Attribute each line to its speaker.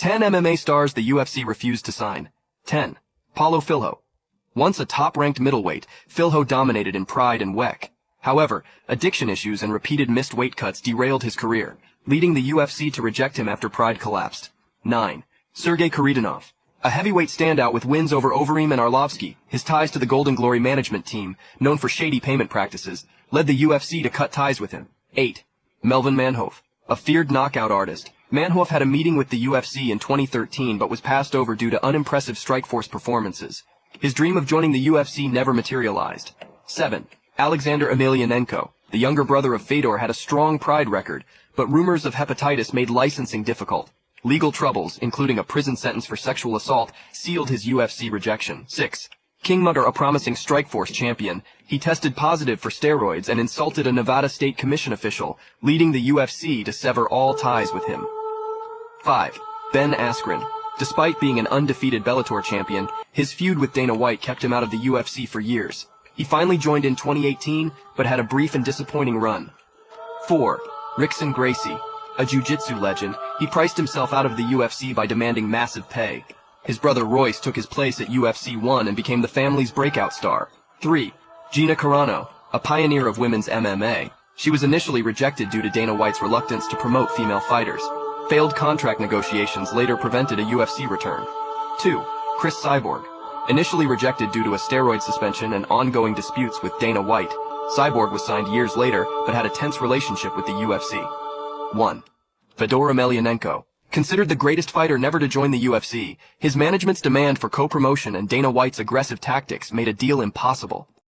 Speaker 1: 10 MMA stars the UFC refused to sign. 10. Paulo Filho. Once a top-ranked middleweight, Filho dominated in pride and WEC. However, addiction issues and repeated missed weight cuts derailed his career, leading the UFC to reject him after pride collapsed. 9. Sergey Kharitonov. A heavyweight standout with wins over Overeem and Arlovsky, his ties to the Golden Glory management team, known for shady payment practices, led the UFC to cut ties with him. 8. Melvin Manhoef. A feared knockout artist, Manhoef had a meeting with the UFC in 2013 but was passed over due to unimpressive Strikeforce performances. His dream of joining the UFC never materialized. 7. Alexander Emelianenko. The younger brother of Fedor had a strong pride record, but rumors of hepatitis made licensing difficult. Legal troubles, including a prison sentence for sexual assault, sealed his UFC rejection. 6. King Mugger, a promising Strikeforce champion. He tested positive for steroids and insulted a Nevada State Commission official, leading the UFC to sever all ties with him. 5. Ben Askren. Despite being an undefeated Bellator champion, his feud with Dana White kept him out of the UFC for years. He finally joined in 2018, but had a brief and disappointing run. 4. Rickson Gracie. A jiu-jitsu legend, he priced himself out of the UFC by demanding massive pay. His brother Royce took his place at UFC 1 and became the family's breakout star. 3. Gina Carano. A pioneer of women's MMA. She was initially rejected due to Dana White's reluctance to promote female fighters. Failed contract negotiations later prevented a UFC return. 2. Chris Cyborg. Initially rejected due to a steroid suspension and ongoing disputes with Dana White, Cyborg was signed years later but had a tense relationship with the UFC. 1. Fedor Emelianenko. Considered the greatest fighter never to join the UFC, his management's demand for co-promotion and Dana White's aggressive tactics made a deal impossible.